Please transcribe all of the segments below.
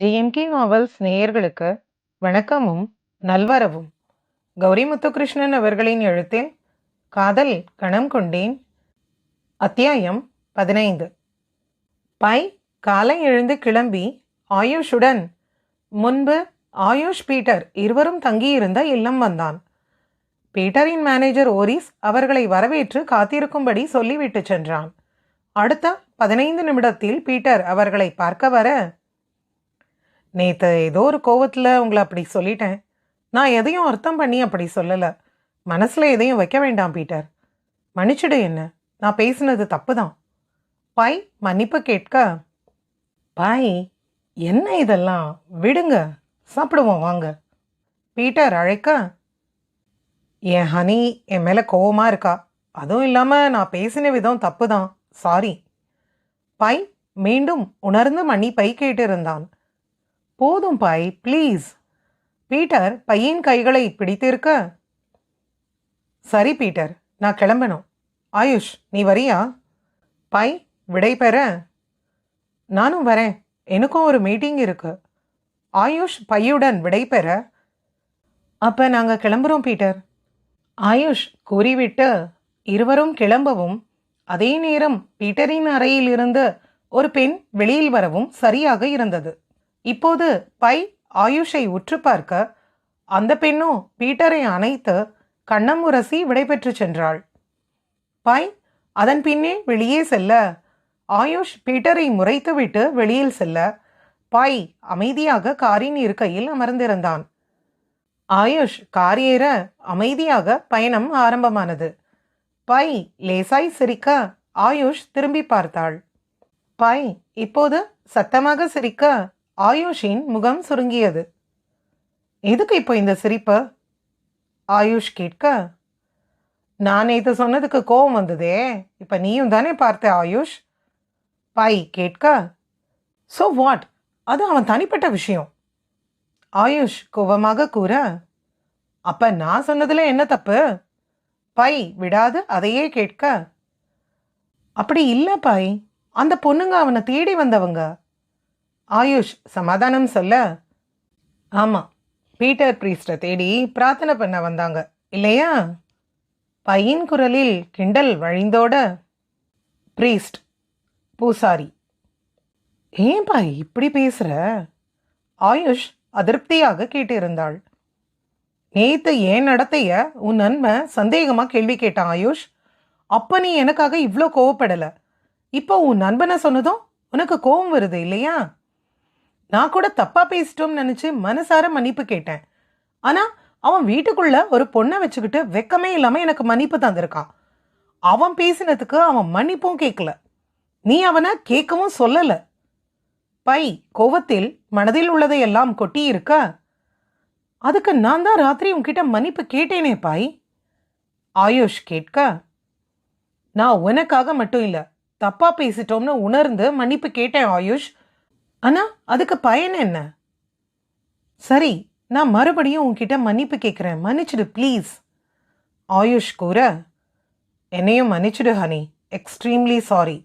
GMK novels நேயர்களுக்கு வணக்கமும் நல்வரவும். கௌரி முத்துகிருஷ்ணன் அவர்களின் எழுத்தில் காதல் கணம் கொண்டேன். அத்தியாயம் 15. பை காலை எழுந்து கிளம்பி ஆயுஷுடன் முன்பு ஆயுஷ் பீட்டர் இருவரும் தங்கியிருந்த இல்லம் வந்தான். பீட்டரின் மேனேஜர் ஓரிஸ் அவர்களை வரவேற்று காத்திருக்கும்படி சொல்லிவிட்டு சென்றான். அடுத்த 15 நிமிடத்தில் பீட்டர் அவர்களை பார்க்க வர, நேற்று ஏதோ ஒரு கோவத்தில் உங்களை அப்படி சொல்லிட்டேன். நான் எதையும் அர்த்தம் பண்ணி அப்படி சொல்லலை. மனசில் எதையும் வைக்க வேண்டாம் பீட்டர். மன்னிச்சிடு, என்ன நான் பேசினது தப்பு தான். பாய் மன்னிப்பு கேட்க, பாய் என்ன இதெல்லாம் விடுங்க, சாப்பிடுவோம் வாங்க. பீட்டர் அழைக்க, என் ஹனி என் மேலே கோவமாக இருக்கா. அதுவும் இல்லாமல் நான் பேசின விதம் தப்பு தான், சாரி. பாய் மீண்டும் உணர்ந்து மன்னிப்பை கேட்டிருந்தான். போதும் பாய், ப்ளீஸ். பீட்டர் பையன் கைகளை பிடித்திருக்க, சரி பீட்டர், நான் கிளம்பணும். ஆயுஷ் நீ வரியா? பாய் விடை பெற, நானும் வரேன், எனக்கும் ஒரு மீட்டிங் இருக்கு. ஆயுஷ் பையுடன் விடை பெற, அப்போ நாங்கள் கிளம்புறோம் பீட்டர். ஆயுஷ் கூறிவிட்டு இருவரும் கிளம்பவும், அதே நேரம் பீட்டரின் அறையில் இருந்து ஒரு பெண் வெளியில் வரவும் சரியாக இருந்தது. இப்போது பை ஆயுஷை உற்று பார்க்க, அந்த பெண்ணோ பீட்டரை அணைத்து கண்ணம் உரசி விடைபெற்று சென்றாள். பை அதன் பின்னே வெளியே செல்ல, ஆயுஷ் பீட்டரை முறைத்துவிட்டு வெளியில் செல்ல, பை அமைதியாக காரின் இருக்கையில் அமர்ந்திருந்தான். ஆயுஷ் கார் ஏற அமைதியாக பயணம் ஆரம்பமானது. பை லேசாய் சிரிக்க ஆயுஷ் திரும்பி பார்த்தாள். பை இப்போது சத்தமாக சிரிக்க ஆயுஷின் முகம் சுருங்கியது. எதுக்கு இப்போ இந்த சிரிப்பு? ஆயுஷ் கேட்க, நான் நேற்று சொன்னதுக்கு கோவம் வந்ததே, இப்போ நீயும் தானே பார்த்த ஆயுஷ். பை கேட்க, ஸோ வாட், அது அவன் தனிப்பட்ட விஷயம். ஆயுஷ் கோவமாக கூற, அப்போ நான் சொன்னதில் என்ன தப்பு? பை விடாது அதையே கேட்க, அப்படி இல்லை பை, அந்த பொண்ணுங்க அவனை தேடி வந்தவங்க. ஆயுஷ் சமாதானம் சொல்ல, ஆமாம், பீட்டர் பிரீஸ்டை தேடி பிரார்த்தனை பண்ண வந்தாங்க இல்லையா? பையன் குரலில் கிண்டல் வழிந்தோட, பிரீஸ்ட் பூசாரி. ஏன் பாய் இப்படி பேசுகிற? ஆயுஷ் அதிருப்தியாக கேட்டிருந்தாள். நேற்று ஏன் நடத்தைய உன் நண்பன் சந்தேகமாக கேள்வி கேட்டான் ஆயுஷ். அப்போ நீ எனக்காக இவ்வளோ கோவப்படலை. இப்போ உன் நண்பனை சொன்னதும் உனக்கு கோவம் வருது இல்லையா? நான் கூட தப்பாக பேசிட்டோம்னு நினச்சி மனசார மன்னிப்பு கேட்டேன். ஆனால் அவன் வீட்டுக்குள்ள ஒரு பொண்ணை வச்சுக்கிட்டு வெக்கமே இல்லாமல் எனக்கு மன்னிப்பு தந்திருக்கான். அவன் பேசினதுக்கு அவன் மன்னிப்பும் கேட்கல, நீ அவனை கேட்கவும் சொல்லலை. பை கோவத்தில் மனதில் உள்ளதையெல்லாம் கொட்டி இருக்க, அதுக்கு நான் தான் ராத்திரி உன்கிட்ட மன்னிப்பு கேட்டேனே பாய். ஆயுஷ் கேட்க, நான் உனக்காக மட்டும் இல்லை, தப்பாக பேசிட்டோம்னு உணர்ந்து மன்னிப்பு கேட்டேன் ஆயுஷ். ஆனால் அதுக்கு பயன் என்ன? சரி, நான் மறுபடியும் உன்கிட்ட மன்னிப்பு கேட்குறேன், மன்னிச்சிடு ப்ளீஸ். ஆயுஷ் கூற, என்னையும் மன்னிச்சிடு ஹனி, எக்ஸ்ட்ரீம்லி சாரி.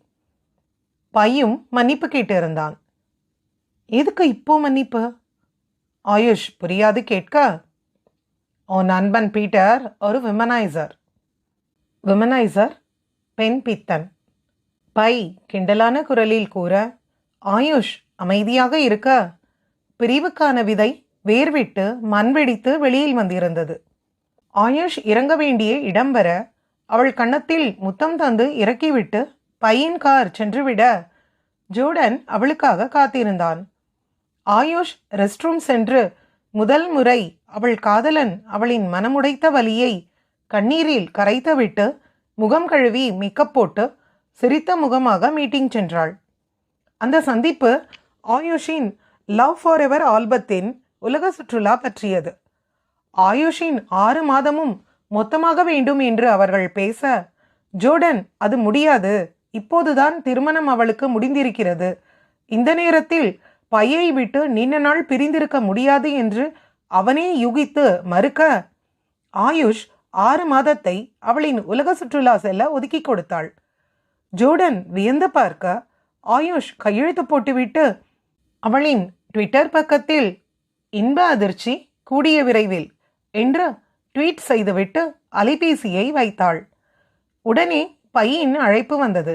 பையும் மன்னிப்பு கேட்டு இருந்தான். எதுக்கு இப்போ மன்னிப்பு? ஆயுஷ் புரியாது கேட்க, உன் நண்பன் பீட்டர் ஒரு விமனைசர். விமனைசர் பெண் பித்தன். பை கிண்டலான குரலில் கூற, ஆயுஷ் அமைதியாக இருக்க, பிரிவுக்கான விதை வேர்விட்டு மண்வெடித்து வெளியில் வந்திருந்தது. ஆயுஷ் இறங்க வேண்டிய இடம் வர அவள் கன்னத்தில் முத்தம் தந்து இறக்கிவிட்டு பையன் கார் சென்றுவிட ஜோர்டன் அவளுக்காக காத்திருந்தான். ஆயுஷ் ரெஸ்ட் ரூம் சென்று முதல் முறை அவள் காதலன் அவளின் மனமுடைத்த வலியை கண்ணீரில் கரைத்துவிட்டு முகம் கழுவி மேக்கப் போட்டு சிரித்த முகமாக மீட்டிங் சென்றாள். அந்த சந்திப்பு ஆயுஷின் லவ் ஃபார் எவர் ஆல்பத்தின் உலக சுற்றுலா பற்றியது. ஆயுஷின் 6 மாதமும் மொத்தமாக வேண்டும் என்று அவர்கள் பேச, ஜோர்டன் அது முடியாது, இப்போதுதான் திருமணம் அவளுக்கு முடிந்திருக்கிறது, இந்த நேரத்தில் பையை விட்டு நீண்ட நாள் பிரிந்திருக்க முடியாது என்று அவனே யூகித்து மறுக்க, ஆயுஷ் 6 மாதத்தை அவளின் உலக சுற்றுலா செல்ல ஒதுக்கி கொடுத்தாள். ஜோர்டன் வியந்து பார்க்க, ஆயுஷ் கையெழுத்து போட்டுவிட்டு அவளின் ட்விட்டர் பக்கத்தில் இன்ப அதிர்ச்சி கூடிய விரைவில் என்று ட்வீட் செய்துவிட்டு அலைபேசியை வைத்தாள். உடனே பையின் அழைப்பு வந்தது.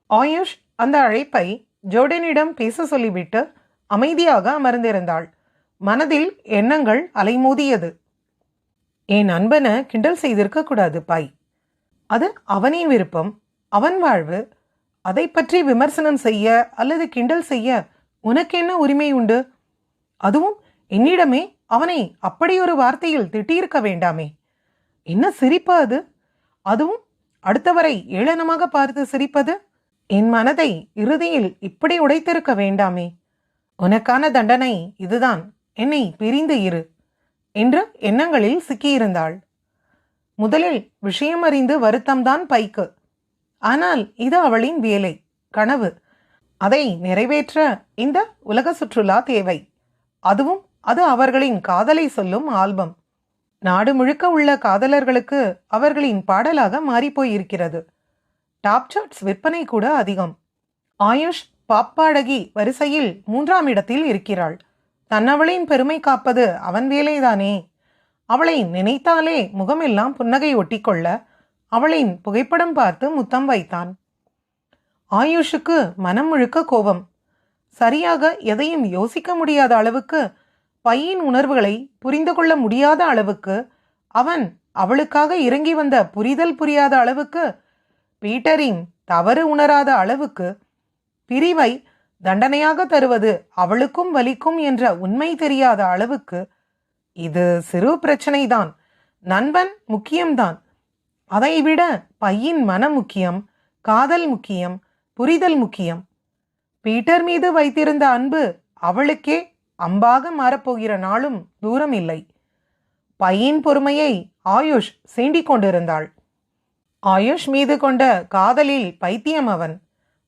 ஆயுஷ் அந்த அழைப்பை ஜோர்டனிடம் பேச சொல்லிவிட்டு அமைதியாக அமர்ந்திருந்தாள். மனதில் எண்ணங்கள் அலைமோதியது. என் நண்பனை கிண்டல் செய்திருக்க கூடாது பாய். அது அவனின் விருப்பம், அவன் வாழ்வு. அதை பற்றி விமர்சனம் செய்ய அல்லது கிண்டல் செய்ய உனக்கு என்ன உரிமை உண்டு? அதுவும் என்னிடமே அவனை அப்படி ஒரு வார்த்தையில் திட்டியிருக்க வேண்டாமே. என்ன சிரிப்பு அது? அதுவும் அடுத்தவரை ஏளனமாக பார்த்து சிரிப்பது. என் மனதை இறுதியில் இப்படி உடைத்திருக்க வேண்டாமே. உனக்கான தண்டனை இதுதான், என்னை பிரிந்து இரு என்று எண்ணங்களில் சிக்கியிருந்தாள். முதலில் விஷயம் அறிந்து வருத்தம்தான் பைக்கு. ஆனால் இது அவளின் வேலை, கனவு. அதை நிறைவேற்ற இந்த உலக சுற்றுலா தேவை. அதுவும் அது அவர்களின் காதலை சொல்லும் ஆல்பம். நாடு முழுக்க உள்ள காதலர்களுக்கு அவர்களின் பாடலாக மாறிப்போயிருக்கிறது. டாப் சார்ட்ஸ் விற்பனை கூட அதிகம். ஆயுஷ் பாப்பாடகி வரிசையில் 3ஆம் இடத்தில் இருக்கிறாள். தன்னவளின் பெருமை காப்பது அவன் வேலைதானே. அவளை நினைத்தாலே முகமெல்லாம் புன்னகை ஒட்டிக்கொள்ள அவளின் புகைப்படம் பார்த்து முத்தம் வைத்தான். ஆயுஷுக்கு மனம் முழுக்க கோபம். சரியாக எதையும் யோசிக்க முடியாத அளவுக்கு, பையின் உணர்வுகளை புரிந்து கொள்ள முடியாத அளவுக்கு, அவன் அவளுக்காக இறங்கி வந்த புரிதல் புரியாத அளவுக்கு, பீட்டரின் தவறு உணராத அளவுக்கு, பிரிவை தண்டனையாக தருவது அவளுக்கும் வலிக்கும் என்ற உண்மை தெரியாத அளவுக்கு. இது சிறு பிரச்சனைதான். நண்பன் முக்கியம்தான். அதைவிட பையின் மனம் முக்கியம், காதல் முக்கியம், புரிதல் முக்கியம். பீட்டர் மீது வைத்திருந்த அன்பு அவளுக்கே அம்பாக மாறப்போகிற நாளும் தூரம் இல்லை. பையின் பொறுமையை ஆயுஷ் சீண்டிக் கொண்டிருந்தாள். ஆயுஷ் மீது கொண்ட காதலில் பைத்தியம் அவன்.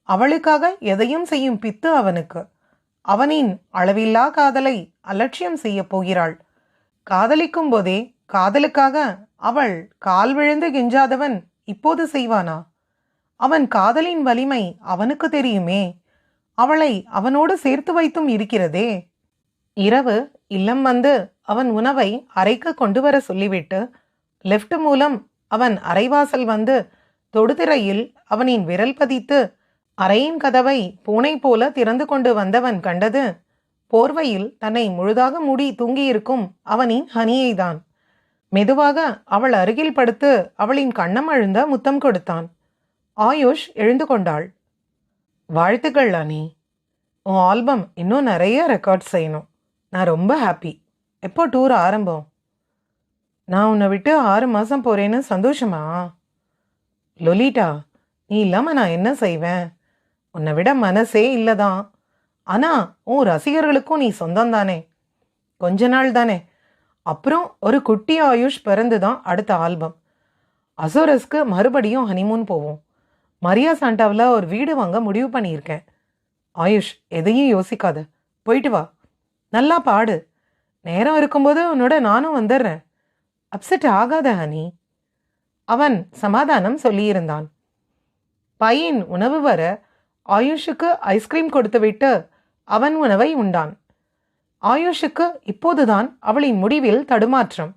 அவளுக்காக எதையும் செய்யும் பித்து அவனுக்கு. அவனின் அளவில்லா காதலை அலட்சியம் செய்ய போகிறாள். காதலிக்கும் போதே காதலுக்காக அவள் கால் விழுந்து கெஞ்சாதவன் இப்போது செய்வானா? அவன் காதலின் வலிமை அவனுக்கு தெரியுமே. அவளை அவனோடு சேர்த்து வைத்தும் இருக்கிறதே. இரவு இல்லம் வந்து அவன் உணவை அறைக்கு கொண்டு வர சொல்லிவிட்டு லெஃப்ட் மூலம் அவன் அறைவாசல் வந்து தொடுதிரையில் அவனின் விரல் பதித்து அறையின் கதவை பூனை போல திறந்து கொண்டு வந்தவன் கண்டது போர்வையில் தன்னை முழுதாக மூடி தூங்கியிருக்கும் அவனின் ஹனியைதான். மெதுவாக அவள் அருகில் படுத்து அவளின் கண்ணம் அழுந்த முத்தம் கொடுத்தான். ஆயுஷ் எழுந்து கொண்டாள். வாழ்த்துக்கள் அனி, உன் ஆல்பம் இன்னும் நிறைய ரெக்கார்ட்ஸ் செய்யணும். நான் ரொம்ப ஹாப்பி. எப்போ டூர் ஆரம்பம்? நான் உன்னை விட்டு 6 மாதம் போகிறேன்னு சந்தோஷமா? லொலிட்டா, நீ இல்லாமல் நான் என்ன செய்வேன்? உன்னை விட மனசே இல்லைதான். ஆனால் உன் ரசிகர்களுக்கும் நீ சொந்தம் தானே. கொஞ்ச நாள் தானே. அப்புறம் ஒரு குட்டி ஆயுஷ் பிறந்து தான் அடுத்த ஆல்பம். அசோரஸ்க்கு மறுபடியும் ஹனிமூன் போவோம். மரியா சாண்டாவில் ஒரு வீடு வாங்க முடிவு பண்ணியிருக்கேன். ஆயுஷ், எதையும் யோசிக்காத, போயிட்டு வா. நல்லா பாடு. நேரம் இருக்கும்போது உன்னோட நானும் வந்துடுறேன். அப்செட் ஆகாத ஹனி. அவன் சமாதானம் சொல்லியிருந்தான். பையன் உணவு வர ஆயுஷுக்கு ஐஸ்கிரீம் கொடுத்துவிட்டு அவன் உணவை உண்டான். ஆயுஷுக்கு இப்போதுதான் அவளின் முடிவில் தடுமாற்றம்.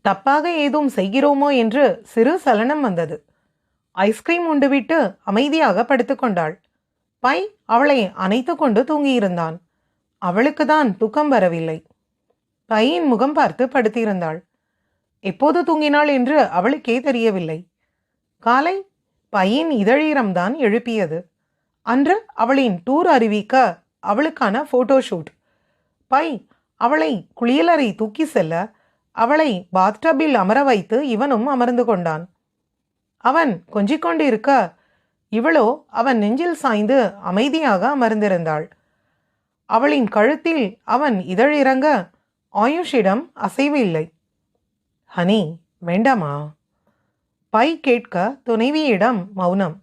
தப்பாக ஏதும் செய்கிறோமோ என்று சிறு சலனம் வந்தது. ஐஸ்கிரீம் உண்டுவிட்டு அமைதியாக படுத்துக்கொண்டாள். பை அவளை அணைத்து கொண்டு தூங்கியிருந்தான். அவளுக்கு தான் தூக்கம் வரவில்லை. பையின் முகம் பார்த்து படுத்திருந்தாள். எப்போது தூங்கினாள் என்று அவளுக்கே தெரியவில்லை. காலை பையின் இதழீரம்தான் எழுப்பியது. அன்று அவளின் டூர் அறிவிக்க அவளுக்கான ஃபோட்டோஷூட். பை அவளை குளியலறை தூக்கி செல்ல அவளை பாத்டபில் அமர வைத்து இவனும் அமர்ந்து கொண்டான். அவன் கொஞ்சிக் கொண்டிருக்க இவளோ அவன் நெஞ்சில் சாய்ந்து அமைதியாக அமர்ந்திருந்தாள். அவளின் கழுத்தில் அவன் இதழிறங்க ஆயுஷிடம் அசைவு இல்லை. ஹனி, வேண்டாமா? பை கேட்க துணைவியிடம் மௌனம்.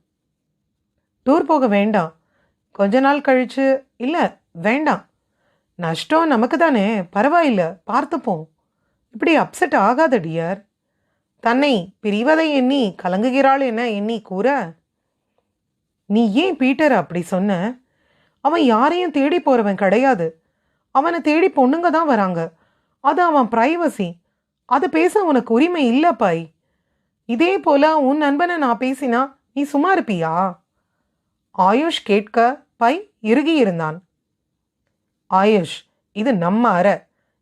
டூர் போக வேண்டாம், கொஞ்ச நாள் கழிச்சு. இல்லை, வேண்டாம். நஷ்டம் நமக்கு தானே, பரவாயில்ல, பார்த்துப்போம். இப்படி அப்செட் ஆகாத டியர். தன்னை பிரிவதை எண்ணி கலங்குகிறாள் என எண்ணி கூற, நீ ஏன் பீட்டர் அப்படி சொன்ன? அவன் யாரையும் தேடி போறவன் கிடையாது. அவனை தேடி பொண்ணுங்க தான் வராங்க. அது அவன் பிரைவசி. அது பேச உனக்கு உரிமை இல்ல பாய். இதே போல உன் நண்பனை நான் பேசினா நீ சும்மா இருப்பியா? ஆயுஷ் கேட்க பை இறுகி இருந்தான். ஆயுஷ், இது நம்ம அறை.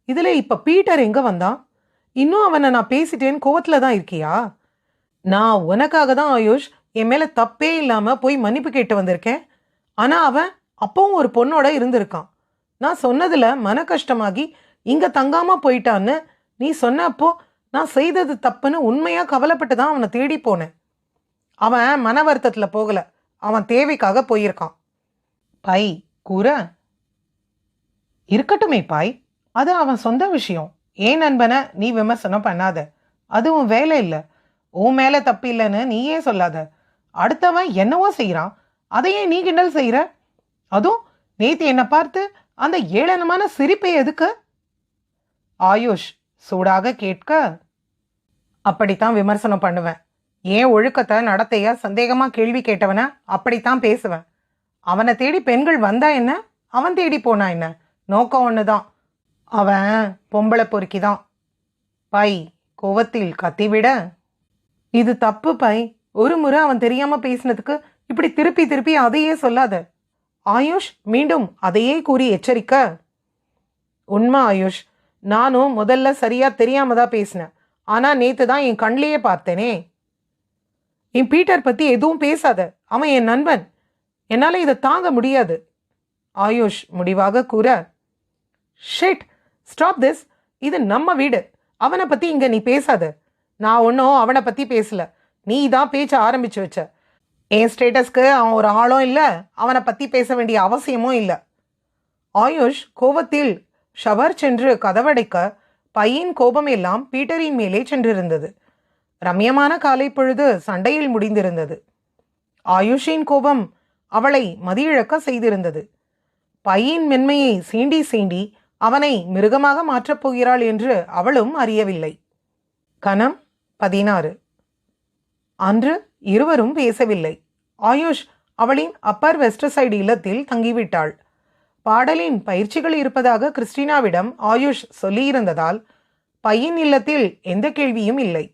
இதுல இப்ப பீட்டர் எங்க வந்தான்? இன்னும் அவனை நான் பேசிட்டேன்னு கோவத்துல தான் இருக்கியா? நான் உனக்காக தான் ஆயுஷ் என் மேல தப்பே இல்லாம போய் மன்னிப்பு கேட்டு வந்திருக்கேன். ஆனா அவன் அப்பவும் ஒரு பொண்ணோட இருந்திருக்கான். நான் சொன்னதுல மன கஷ்டமாகி இங்க தங்காம போயிட்டான்னு நீ சொன்னப்போ நான் செய்தது தப்புன்னு உண்மையா கவலைப்பட்டு தான் அவனை தேடி போனேன். அவன் மன வருத்தத்துல போகல, அவன் தேவைக்காக போயிருக்கான். பை கூற, இருக்கட்டுமே பாய், அது அவன் சொந்த விஷயம். ஏன் நண்பனை நீ விமர்சனம் பண்ணாத. அது உன் வேலை இல்லை. உன் மேல தப்பு இல்லைன்னு நீயே சொல்லாத. அடுத்தவன் என்னவோ செய்யறான், அதையே நீ கிண்டல் செய்யற? அதுவும் நேத்து என்ன பார்த்து அந்த ஏளனமான சிரிப்பை எதுக்கு? ஆயுஷ் சூடாக கேட்க, அப்படித்தான் விமர்சனம் பண்ணுவேன். ஏன் ஒழுக்கத்தை நடத்தைய சந்தேகமா கேள்வி கேட்டவன அப்படித்தான் பேசுவேன். அவனை தேடி பெண்கள் வந்தா என்ன, அவன் தேடி போனா என்ன, நோக்கம் ஒண்ணுதான். அவன் பொம்பளை பொறுக்கிதான். பை கோவத்தில் கத்திவிட, இது தப்பு பை. ஒரு முறை அவன் தெரியாம பேசினதுக்கு இப்படி திருப்பி திருப்பி அதையே சொல்லாத. ஆயுஷ் மீண்டும் அதையே கூறி எச்சரிக்க, உண்மை ஆயுஷ், நானும் முதல்ல சரியா தெரியாம தான் பேசினேன். ஆனா நேத்து தான் என் கண்ணிலேயே பார்த்தேனே. என் பீட்டர் பத்தி எதுவும் பேசாத, அவன் என் நண்பன். என்னால இதை தாங்க முடியாது. ஆயுஷ் முடிவாக கூற, ஷிட், ஸ்டாப் திஸ். இது நம்ம வீடு. அவனை பத்தி இங்க நீ பேசாத. நான் ஒன்றும் அவனை பத்தி பேசல, நீ தான் பேச்ச ஆரம்பிச்சு வச்ச. என் ஸ்டேட்டஸ்க்கு அவன் ஒரு ஆளும் இல்லை, அவனை பத்தி பேச வேண்டிய அவசியமும் இல்லை. ஆயுஷ் கோபத்தில் ஷவர் சென்று கதவடைக்க பையின் கோபம் எல்லாம் பீட்டரின் மேலே சென்றிருந்தது. ரம்யமான காலை பொழுது சண்டையில் முடிந்திருந்தது. ஆயுஷின் கோபம் அவளை மதியிழக்க செய்திருந்தது. பையின் மென்மையை சீண்டி சீண்டி அவனை மிருகமாக மாற்றப் போகிறாள் என்று அவளும் அறியவில்லை. கணம் 16. அன்று இருவரும் பேசவில்லை. ஆயுஷ் அவளின் அப்பர் வெஸ்ட் சைடு இல்லத்தில் தங்கிவிட்டாள். பாடலின் பயிற்சிகள் இருப்பதாக கிறிஸ்டினாவிடம் ஆயுஷ் சொல்லியிருந்ததால் பையின் இல்லத்தில் எந்த கேள்வியும் இல்லை.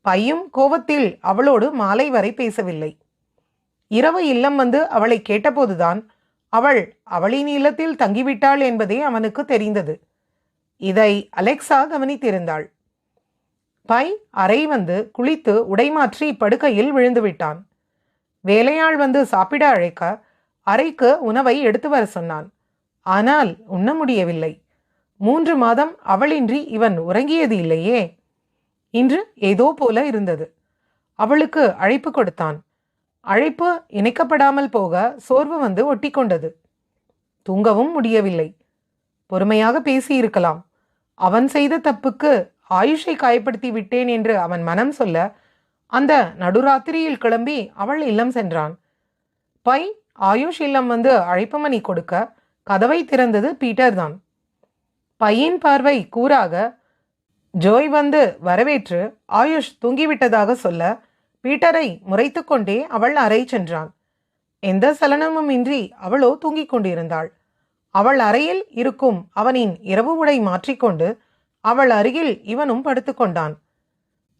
பையும் கோவத்தில் அவளோடு மாலை வரை பேசவில்லை. இரவு இல்லம் வந்து அவளை கேட்டபோதுதான் அவள் அவளின் இல்லத்தில் தங்கிவிட்டாள் என்பதே அவனுக்கு தெரிந்தது. இதை அலெக்சா கவனித்திருந்தாள். பை அறை வந்து குளித்து உடைமாற்றி படுக்கையில் விழுந்து விட்டான். வேலையாள் வந்து சாப்பிட அழைக்க அறைக்கு உணவை எடுத்து வர சொன்னான். ஆனால் உண்ண முடியவில்லை. 3 மாதம் அவளின்றி இவன் உறங்கியது இல்லையே. இன்று ஏதோ போல இருந்தது. அவளுக்கு அழைப்பு கொடுத்தான். அழைப்பு இணைக்கப்படாமல் போக சோர்வு வந்து ஒட்டி கொண்டது. தூங்கவும் முடியவில்லை. பொறுமையாக பேசியிருக்கலாம். அவன் செய்த தப்புக்கு ஆயுஷை காயப்படுத்தி விட்டேன் என்று அவன் மனம் சொல்ல அந்த நடுராத்திரியில் கிளம்பி அவள் இல்லம் சென்றான். பை ஆயுஷ் இல்லம் வந்து அழைப்பு மணி கொடுக்க கதவை திறந்தது பீட்டர் தான். பையின் பார்வை கூராக ஜோய் வந்து வரவேற்று ஆயுஷ் தூங்கிவிட்டதாக சொல்ல பீட்டரை முறைத்து கொண்டே அவள் அறை சென்றான். எந்த சலனமும் இன்றி அவளோ தூங்கிக் கொண்டிருந்தாள். அவள் அறையில் இருக்கும் அவனின் இரவு உடை மாற்றிக்கொண்டு அவள் அருகில் இவனும் படுத்துக்கொண்டான்.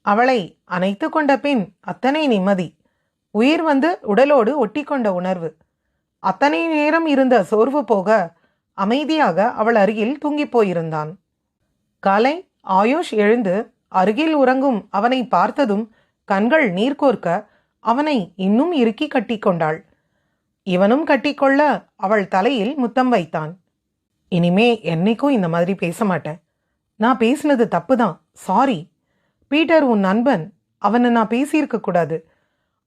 அவளை அணைத்து கொண்ட பின் அத்தனை நிம்மதி. உயிர் வந்து உடலோடு ஒட்டி கொண்ட உணர்வு. அத்தனை நேரம் இருந்த சோர்வு போக அமைதியாக அவள் அருகில் தூங்கிப் போயிருந்தான். காலை ஆயுஷ் எழுந்து அருகில் உறங்கும் அவனை பார்த்ததும் கண்கள் நீர்கோர்க்க அவனை இன்னும் இறுக்கி கட்டி கொண்டாள். இவனும் கட்டிக்கொள்ள அவள் தலையில் முத்தம் வைத்தான். இனிமே என்னைக்கும் இந்த மாதிரி பேச மாட்டேன். நான் பேசினது தப்புதான், சாரி. பீட்டர் உன் நண்பன், அவனை நான் பேசியிருக்க கூடாது.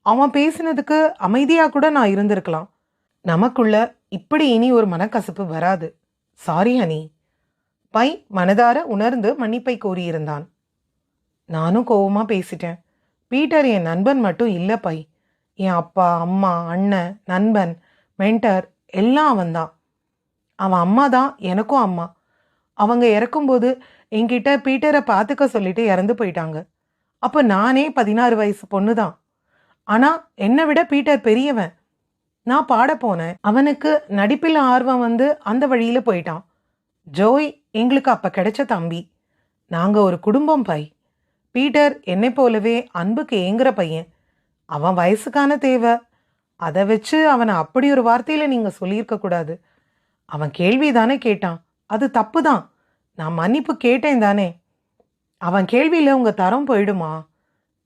அவன் பேசினதுக்கு அமைதியா கூட நான் இருந்திருக்கலாம். நமக்குள்ள இப்படி இனி ஒரு மனக்கசப்பு வராது. Sorry honey. பை மனதார உணர்ந்து மன்னிப்பை கோரியிருந்தான். நானும் கோவமா பேசிட்டேன். பீட்டர் என் நண்பன் மட்டும் இல்லை பை. என் அப்பா, அம்மா, அண்ணன், நண்பன், மென்டர் எல்லாம் அவன்தான். அவன் அம்மா தான் எனக்கும் அம்மா. அவங்க இறக்கும்போது என்கிட்ட பீட்டரை பார்த்துக்க சொல்லிட்டு இறந்து போயிட்டாங்க. அப்போ நானே 16 வயசு பொண்ணு தான். ஆனால் என்னை விட பீட்டர் பெரியவன். நான் பாட போனேன். அவனுக்கு நடிப்பில் ஆர்வம் வந்து அந்த வழியில் போயிட்டான். ஜோய் எங்களுக்கு அப்ப கிடைச்ச தம்பி. நாங்க ஒரு குடும்பம் பை. பீட்டர் என்னை போலவே அன்புக்கு ஏங்குற பையன். அவன் வயசுக்கான தேவை. அதை வச்சு அவனை அப்படி ஒரு வார்த்தையில நீங்க சொல்லியிருக்க கூடாது. அவன் கேள்வி தானே கேட்டான். அது தப்பு தான். நான் மன்னிப்பு கேட்டேன் தானே. அவன் கேள்வியில உங்க தரம் போயிடுமா?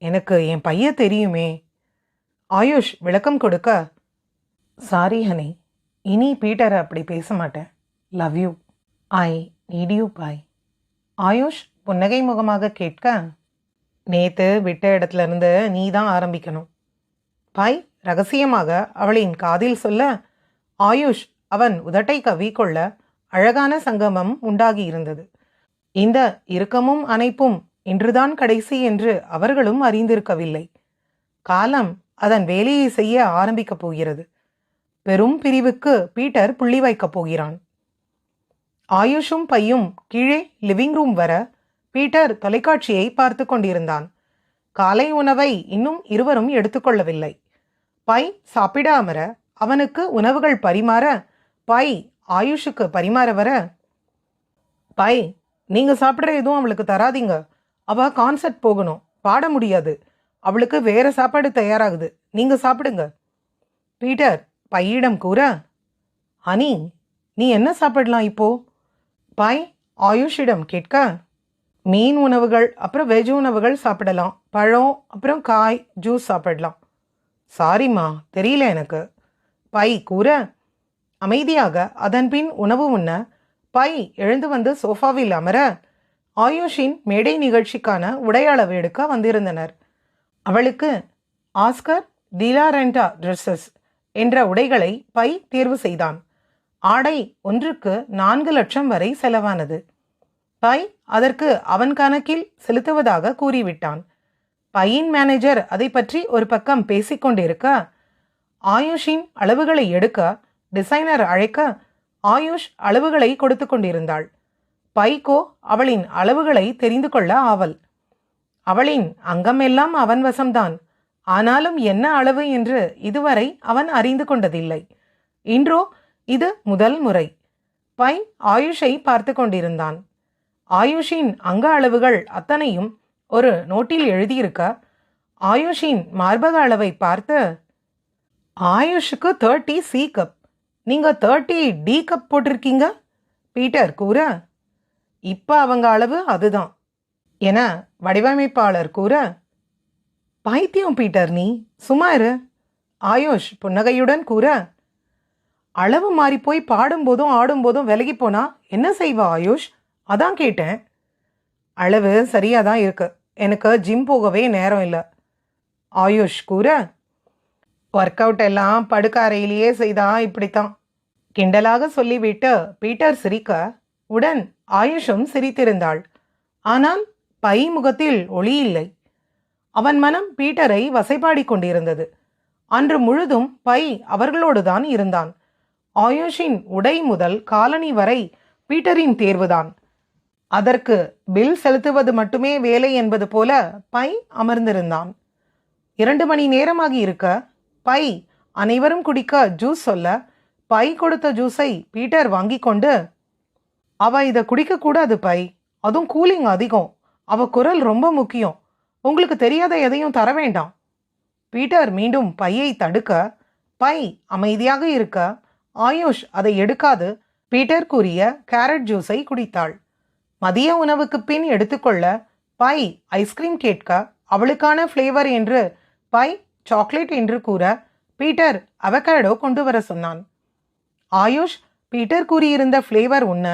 எனக்கு என் பையன் தெரியுமே. ஆயுஷ் விளக்கம் கொடுக்க, சாரி ஹனி, இனி பீட்டரை அப்படி பேச மாட்டேன். Love you. I need you bye. Ayush புன்னகை முகமாக கேட்க, நேத்து விட்ட இடத்துல இருந்து நீ தான் ஆரம்பிக்கணும். பாய் ரகசியமாக அவளின் காதில் சொல்ல, ஆயுஷ் அவன் உதட்டை கவ்விக்கொள்ள அழகான சங்கமம் உண்டாகி இருந்தது. இந்த இறுக்கமும் அணைப்பும் இன்றுதான் கடைசி என்று அவர்களும் அறிந்திருக்கவில்லை. காலம் அதன் வேலையை செய்ய ஆரம்பிக்கப் போகிறது. பெரும் பிரிவுக்கு பீட்டர் புள்ளி வைக்கப் போகிறான். ஆயுஷும் பையும் கீழே லிவிங் ரூம் வர பீட்டர் தொலைக்காட்சியை பார்த்து கொண்டிருந்தான். காலை உணவை இன்னும் இருவரும் எடுத்துக்கொள்ளவில்லை. பை சாப்பிட அமர அவனுக்கு உணவுகள் பரிமாற பை ஆயுஷுக்கு பரிமாற வர, பை நீங்க சாப்பிட்ற எதுவும் அவளுக்கு தராதீங்க. அவ கான்சர்ட் போகணும், பாட முடியாது. அவளுக்கு வேற சாப்பாடு தயாராகுது, நீங்க சாப்பிடுங்க. பீட்டர் பையிடம் கூற, ஹனி நீ என்ன சாப்பிடலாம் இப்போ? பை ஆயுஷிடம் கேட்க, மீன் உணவுகள் அப்புறம் வெஜ் உணவுகள் சாப்பிடலாம். பழம் அப்புறம் காய் ஜூஸ் சாப்பிடலாம். சாரிம்மா தெரியல எனக்கு. பை கூற, அமைதியாக அதன்பின் உணவு உண்ண பை எழுந்து வந்து சோஃபாவில் அமர ஆயுஷின் மேடை நிகழ்ச்சிக்கான உடையளவு எடுக்க வந்திருந்தனர். அவளுக்கு ஆஸ்கர் டிலாரெண்டா ட்ரெஸ்ஸஸ் என்ற உடைகளை பை தேர்வு செய்தான். ஆடை ஒன்றுக்கு 4 லட்சம் வரை செலவானது. பை அதற்கு அவன் கணக்கில் செலுத்துவதாக கூறிவிட்டான். பையின் மேனேஜர் அதை பற்றி ஒரு பக்கம் பேசிக்கொண்டிருக்க, ஆயுஷின் அளவுகளை எடுக்க டிசைனர் அழைக்க ஆயுஷ் அளவுகளை கொடுத்து கொண்டிருந்தாள். பைக்கோ அவளின் அளவுகளை தெரிந்து கொள்ள ஆவல். அவளின் அங்கமெல்லாம் அவன் வசம்தான். ஆனாலும் என்ன அளவு என்று இதுவரை அவன் அறிந்து கொண்டதில்லை. இன்றோ இது முதல் முறை. பை ஆயுஷை பார்த்து கொண்டிருந்தான். ஆயுஷின் அங்க அளவுகள் அத்தனையும் ஒரு நோட்டில் எழுதியிருக்க ஆயுஷின் மார்பக அளவை பார்த்து, ஆயுஷுக்கு 30 சி கப், நீங்க 30 டி கப் போட்டிருக்கீங்க பீட்டர் கூற, இப்ப அவங்க அளவு அதுதான் என வடிவமைப்பாளர் கூற, பைத்தியம் பீட்டர் நீ சும்மா இரு. ஆயுஷ் புன்னகையுடன் கூற, அளவு மாறி போய் பாடும்போதும் ஆடும்போதும் விலகி போனா என்ன செய்வா ஆயுஷ்? அதான் கேட்டேன். அளவு சரியாதான் இருக்கு, எனக்கு ஜிம் போகவே நேரம் இல்லை. ஆயுஷ் கூற, ஒர்க் அவுட் எல்லாம் படுக்க அறையிலேயே செய்தா இப்படித்தான் கிண்டலாக சொல்லிவிட்டு பீட்டர் சிரிக்க உடன் ஆயுஷும் சிரித்திருந்தாள். ஆனால் பை முகத்தில் ஒளி இல்லை. அவன் மனம் பீட்டரை வசைபாடி கொண்டிருந்தது. அன்று முழுதும் பை அவர்களோடுதான் இருந்தான். ஆயுஷின் உடை முதல் காலணி வரை பீட்டரின் தேர்வுதான். அதற்கு பில் செலுத்துவது மட்டுமே வேலை என்பது போல பை அமர்ந்திருந்தான். 2 மணி நேரமாகி இருக்க பை அனைவரும் குடிக்க ஜூஸ் சொல்ல பை கொடுத்த ஜூஸை பீட்டர் வாங்கி கொண்டு, அவ இதை குடிக்க கூடாது பை, அதுவும் கூலிங் அதிகம், அவ குரல் ரொம்ப முக்கியம், உங்களுக்கு தெரியாத எதையும் தர வேண்டாம். பீட்டர் மீண்டும் பையை தடுக்க பை அமைதியாக இருக்க ஆயுஷ் அதை எடுக்காது பீட்டர் கூறிய கேரட் ஜூஸை குடித்தாள். மதிய உணவுக்கு பின் எடுத்துக்கொள்ள பை ஐஸ்கிரீம் கேட்க அவளுக்கான ஃப்ளேவர் என்று பை சாக்லேட் என்று கூற பீட்டர் அவகேடோ கொண்டு வர சொன்னான். ஆயுஷ் பீட்டர் கூறியிருந்த ஃப்ளேவர் உண்ண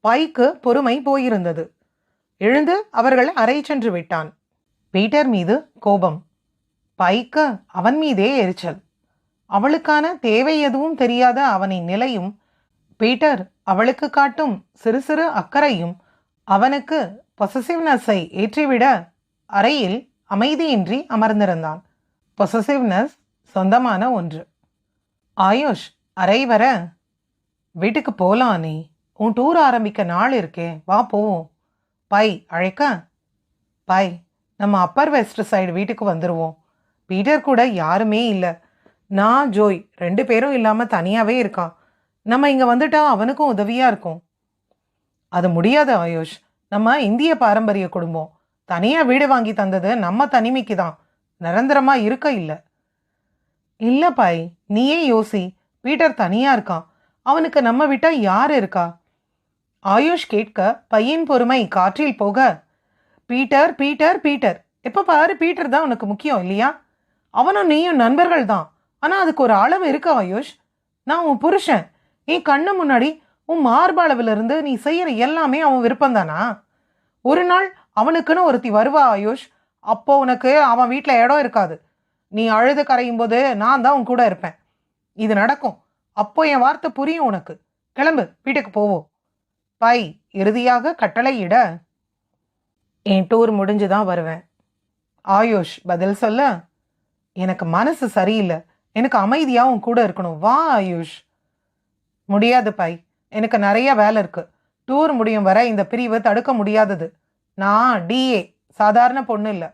பைக்கு பொறுமை போயிருந்தது. எழுந்து அவர்கள் அறை சென்று விட்டான். பீட்டர் மீது கோபம், பைக்கு அவன் மீதே எரிச்சல். அவளுக்கான தேவை எதுவும் தெரியாத அவனின் நிலையும் பீட்டர் அவளுக்கு காட்டும் சிறு சிறு அக்கறையும் அவனுக்கு பொசசிவ்னஸை ஏற்றிவிட அறையில் அமைதியின்றி அமர்ந்திருந்தான். பொசசிவ்னஸ் சொந்தமான ஒன்று. ஆயுஷ் அறை வர, வீட்டுக்கு போலாம் நீ, உன் டூர் ஆரம்பிக்க நாள் இருக்கே, வா போவோம். பை அழைக்க, பை நம்ம அப்பர் வெஸ்ட் சைடு வீட்டுக்கு வந்துடுவோம். பீட்டர் கூட யாருமே இல்லை, நான் ஜோய் 2 பேரும் இல்லாமல் தனியாகவே இருக்கான். நம்ம இங்கே வந்துட்டா அவனுக்கும் உதவியாக இருக்கும். அது முடியாது ஆயுஷ். நம்ம இந்திய பாரம்பரிய குடும்பம். தனியா வீடு வாங்கி தந்தது நம்ம தனிமைக்கு தான், நிரந்தரமா இருக்க இல்ல. இல்ல பாய், நீயே யோசி. பீட்டர் தனியா இருக்கான். அவனுக்கு நம்ம விட்டா யார் இருக்கா? ஆயுஷ் கேட்க பையன் பொறுமை காற்றில் போக, பீட்டர் பீட்டர் பீட்டர், எப்ப பாரு பீட்டர் தான் உனக்கு முக்கியம் இல்லையா? அவனும் நீயும் நண்பர்கள் தான். ஆனா அதுக்கு ஒரு அளவு இருக்கு ஆயுஷ். நான் உன் புருஷன். என் கண்ணு முன்னாடி உன் மார்பளவுல இருந்து நீ செய்யற எல்லாமே அவன் விருப்பம்தானா? ஒரு நாள் அவனுக்குன்னு ஒருத்தி வருவா ஆயுஷ். அப்போ உனக்கு அவன் வீட்டில் இடம் இருக்காது. நீ அழுது கரையும் போது நான் தான் உன் கூட இருப்பேன். இது நடக்கும். அப்போ என் வார்த்தை புரியும் உனக்கு. கிளம்பு, வீட்டுக்கு போவோம். பை இறுதியாக கட்டளையிட, என் டூர் முடிஞ்சுதான் வருவேன். ஆயுஷ் பதில் சொல்ல, எனக்கு மனசு சரியில்லை. எனக்கு அமைதியா உன் கூட இருக்கணும். வா ஆயுஷ். முடியாது பாய், எனக்கு நிறைய வேலை இருக்கு. டூர் முடியும் வரை இந்த பிரிவு தடுக்க முடியாதது. நான் டிஏ, சாதாரண பொண்ணு இல்லை.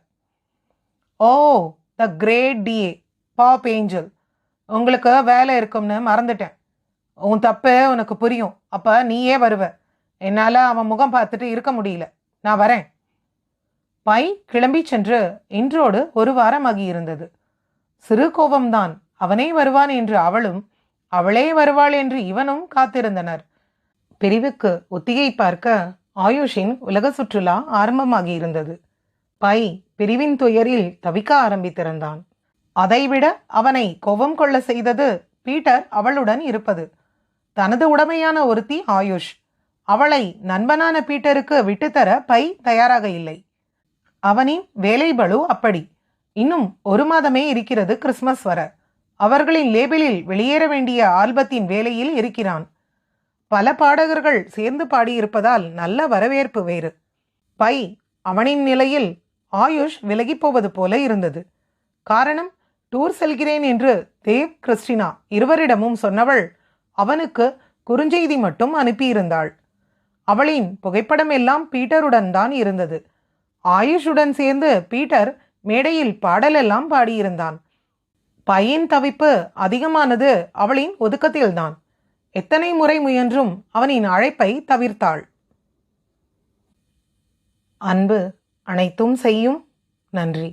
ஓ, த கிரேட் டிஏ, பாப் ஏஞ்சல். உங்களுக்கு வேலை இருக்கும்னு மறந்துட்டேன். உன் தப்பு உனக்கு புரியும். அப்ப நீயே வருவ. என்னால் அவன் முகம் பார்த்துட்டு இருக்க முடியல. நான் வரேன். பை கிளம்பி சென்று இன்றோடு ஒரு வாரமாகி இருந்தது. சிறு கோபம்தான். அவனே வருவான் என்று அவளும், அவளே வருவாள் என்று இவனும் காத்திருந்தனர். பிரிவுக்கு ஒத்திகை பார்க்க ஆயுஷின் உலக சுற்றுலா ஆரம்பமாகி இருந்தது. பை பிரிவின் துயரில் தவிக்க ஆரம்பித்திருந்தான். அதைவிட அவனை கோபம் கொள்ள செய்தது பீட்டர் அவளுடன் இருப்பது. தனது உடமையான ஒருத்தி ஆயுஷ். அவளை நண்பனான பீட்டருக்கு விட்டுத்தர பை தயாராக இல்லை. அவனின் வேலை பளு அப்படி. இன்னும் ஒரு மாதமே இருக்கிறது கிறிஸ்மஸ் வர. அவர்களின் லேபிளில் வெளியேற வேண்டிய ஆல்பத்தின் வேலையில் இருக்கிறான். பல பாடகர்கள் சேர்ந்து பாடியிருப்பதால் நல்ல வரவேற்பு வேறு. பை அவனின் நிலையில் ஆயுஷ் விலகிப்போவது போல இருந்தது. காரணம், டூர் செல்கிறேன் என்று தேவ் கிறிஸ்டினா இருவரிடமும் சொன்னவள் அவனுக்கு குறுஞ்செய்தி மட்டும் அனுப்பியிருந்தாள். அவளின் புகைப்படம் எல்லாம் பீட்டருடன் தான் இருந்தது. ஆயுஷுடன் சேர்ந்து பீட்டர் மேடையில் பாடலெல்லாம் பாடியிருந்தான். பையன் தவிப்பு அதிகமானது அவளின் ஒதுக்கத்தில்தான். எத்தனை முறை முயன்றும் அவனின் அழைப்பை தவிர்த்தாள். அன்பு அனைத்தும் செய்யும். நன்றி.